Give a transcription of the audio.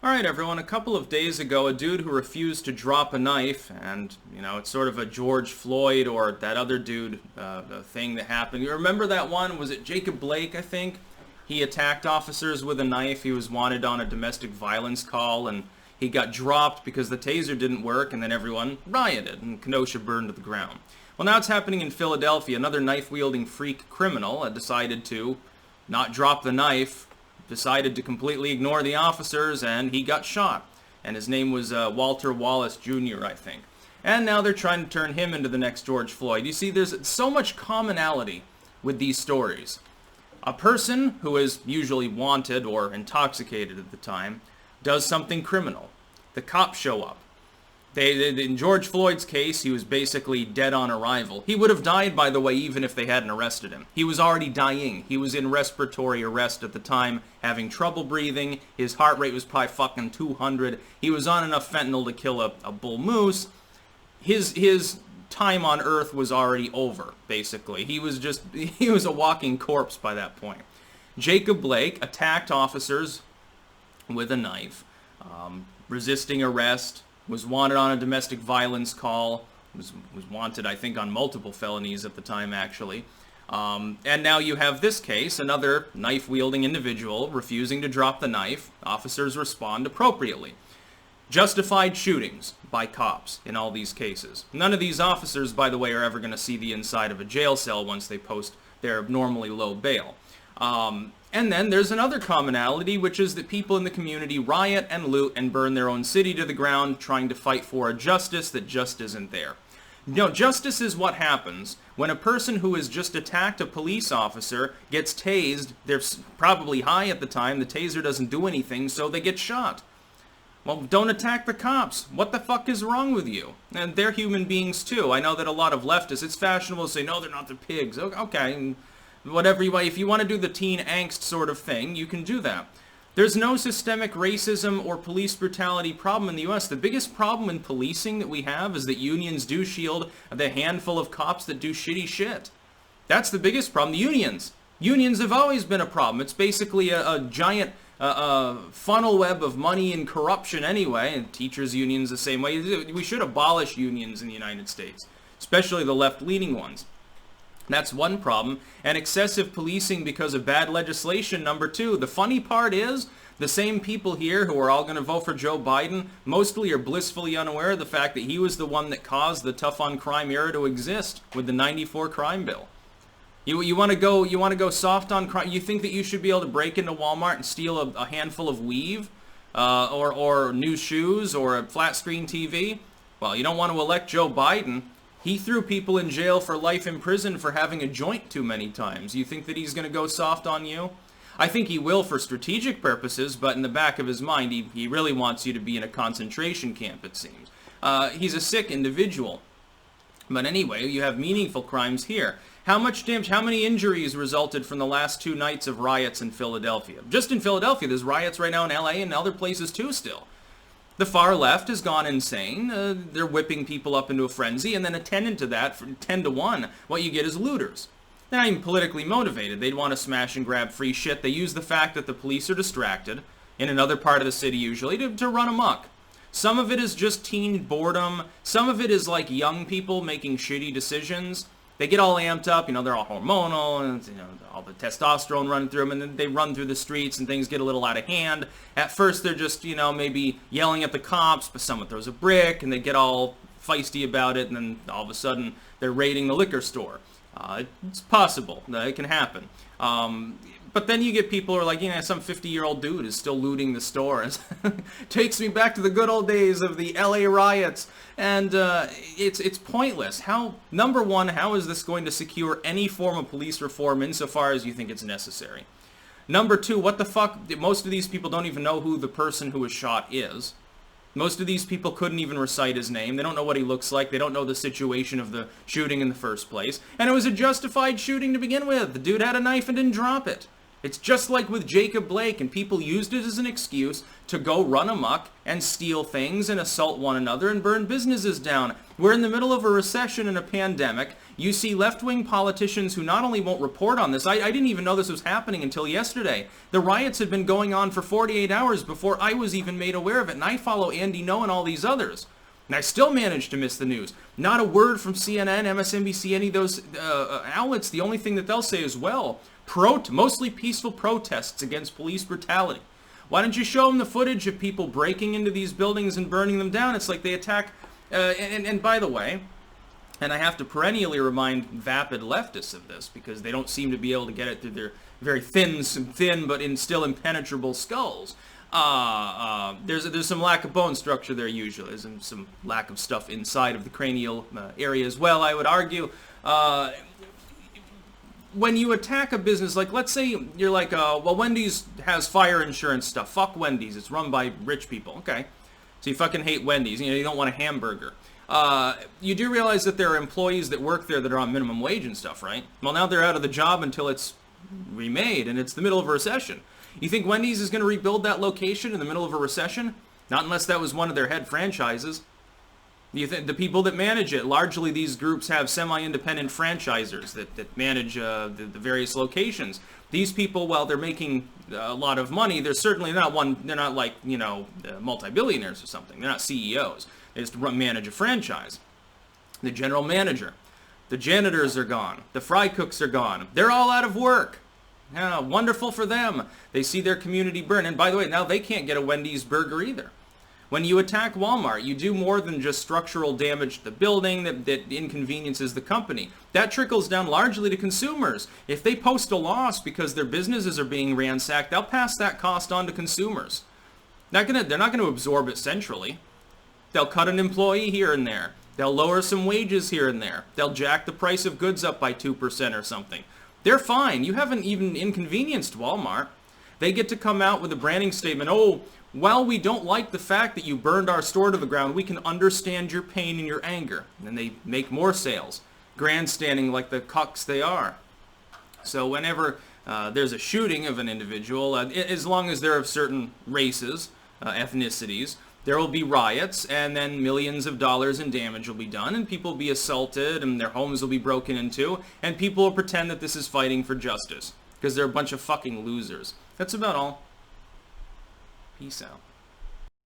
Alright everyone, a couple of days ago, a dude who refused to drop a knife, and, it's sort of a George Floyd or that other dude thing that happened. You remember that one? Was it Jacob Blake, I think? He attacked officers with a knife. He was wanted on a domestic violence call, and he got dropped because the taser didn't work, and then everyone rioted, and Kenosha burned to the ground. Well, now it's happening in Philadelphia. Another knife-wielding freak criminal had decided to not drop the knife, decided to completely ignore the officers, and he got shot. And his name was Walter Wallace Jr., I think. And now they're trying to turn him into the next George Floyd. You see, there's so much commonality with these stories. A person who is usually wanted or intoxicated at the time does something criminal. The cops show up. In George Floyd's case, he was basically dead on arrival. He would have died, by the way, even if they hadn't arrested him. He was already dying. He was in respiratory arrest at the time, having trouble breathing. His heart rate was probably fucking 200. He was on enough fentanyl to kill a bull moose. His time on Earth was already over, basically. He was a walking corpse by that point. Jacob Blake attacked officers with a knife, resisting arrest, was wanted on a domestic violence call, was wanted, I think, on multiple felonies at the time, actually. And now you have this case, another knife-wielding individual refusing to drop the knife. Officers respond appropriately. Justified shootings by cops in all these cases. None of these officers, by the way, are ever going to see the inside of a jail cell once they post their abnormally low bail. And then there's another commonality, which is that people in the community riot and loot and burn their own city to the ground, trying to fight for a justice that just isn't there. Justice is what happens when a person who has just attacked a police officer gets tased. They're probably high at the time. The taser doesn't do anything, so they get shot. Well, don't attack the cops. What the fuck is wrong with you? And they're human beings too. I know that a lot of leftists, it's fashionable to say, no, they're not the pigs. Okay, whatever you want. If you want to do the teen angst sort of thing, you can do that. There's no systemic racism or police brutality problem in the U.S. The biggest problem in policing that we have is that unions do shield the handful of cops that do shitty shit. That's the biggest problem. The unions. Unions have always been a problem. It's basically a giant funnel web of money and corruption anyway, and teachers' unions the same way. We should abolish unions in the United States, especially the left-leaning ones. That's one problem. And excessive policing because of bad legislation, number two. The funny part is, the same people here who are all going to vote for Joe Biden mostly are blissfully unaware of the fact that he was the one that caused the tough-on-crime era to exist with the '94 crime bill. You want to go soft on crime? You think that you should be able to break into Walmart and steal a handful of weave, or new shoes, or a flat-screen TV? Well, you don't want to elect Joe Biden. He threw people in jail for life in prison for having a joint too many times. You think that he's going to go soft on you? I think he will for strategic purposes, but in the back of his mind, he really wants you to be in a concentration camp, it seems. He's a sick individual. But anyway, you have meaningful crimes here. How much damage, how many injuries resulted from the last 2 nights of riots in Philadelphia? Just in Philadelphia, there's riots right now in LA and other places too still. The far left has gone insane. They're whipping people up into a frenzy, and then attendant to that, for 10 to 1, what you get is looters. They're not even politically motivated. They'd want to smash and grab free shit. They use the fact that the police are distracted, in another part of the city usually, to run amok. Some of it is just teen boredom. Some of it is like young people making shitty decisions. They get all amped up, they're all hormonal, and, all the testosterone running through them, and then they run through the streets, and things get a little out of hand. At first, they're just, maybe yelling at the cops, but someone throws a brick, and they get all feisty about it, and then all of a sudden, they're raiding the liquor store. It's possible. It can happen. But then you get people who are like, some 50-year-old dude is still looting the store. Takes me back to the good old days of the LA riots. And it's pointless. Number one, how is this going to secure any form of police reform insofar as you think it's necessary? Number two, what the fuck? Most of these people don't even know who the person who was shot is. Most of these people couldn't even recite his name. They don't know what he looks like. They don't know the situation of the shooting in the first place. And it was a justified shooting to begin with. The dude had a knife and didn't drop it. It's just like with Jacob Blake, and people used it as an excuse to go run amok and steal things and assault one another and burn businesses down. We're in the middle of a recession and a pandemic. You see left-wing politicians who not only won't report on this, I didn't even know this was happening until yesterday. The riots had been going on for 48 hours before I was even made aware of it, and I follow Andy Ngo and all these others. And I still managed to miss the news. Not a word from CNN, MSNBC, any of those outlets. The only thing that they'll say is, well, mostly peaceful protests against police brutality. Why don't you show them the footage of people breaking into these buildings and burning them down? It's like they attack... and by the way, and I have to perennially remind vapid leftists of this because they don't seem to be able to get it through their very thin but still impenetrable skulls. There's some lack of bone structure there usually. There's some lack of stuff inside of the cranial area as well, I would argue. When you attack a business, like let's say you're like, well, Wendy's has fire insurance stuff. Fuck Wendy's. It's run by rich people. Okay. So you fucking hate Wendy's. You know, you don't want a hamburger. You do realize that there are employees that work there that are on minimum wage and stuff, right? Well, now they're out of the job until it's remade, and it's the middle of a recession. You think Wendy's is going to rebuild that location in the middle of a recession? Not unless that was one of their head franchises. You think the people that manage it, largely these groups have semi-independent franchisers that manage the various locations. These people, while they're making a lot of money, they're certainly not they're not like, you know, multi-billionaires or something. They're not CEOs. They just manage a franchise. The general manager. The janitors are gone. The fry cooks are gone. They're all out of work. Yeah, wonderful for them. They see their community burn. And by the way, now they can't get a Wendy's burger either. When you attack Walmart, you do more than just structural damage to the building that inconveniences the company. That trickles down largely to consumers. If they post a loss because their businesses are being ransacked, they'll pass that cost on to consumers. They're not going to absorb it centrally. They'll cut an employee here and there. They'll lower some wages here and there. They'll jack the price of goods up by 2% or something. They're fine. You haven't even inconvenienced Walmart. They get to come out with a branding statement, oh, while we don't like the fact that you burned our store to the ground, we can understand your pain and your anger. And then they make more sales, grandstanding like the cucks they are. So whenever there's a shooting of an individual, as long as they're of certain races, ethnicities, there will be riots, and then millions of dollars in damage will be done, and people will be assaulted, and their homes will be broken into, and people will pretend that this is fighting for justice, because they're a bunch of fucking losers. That's about all. Peace out.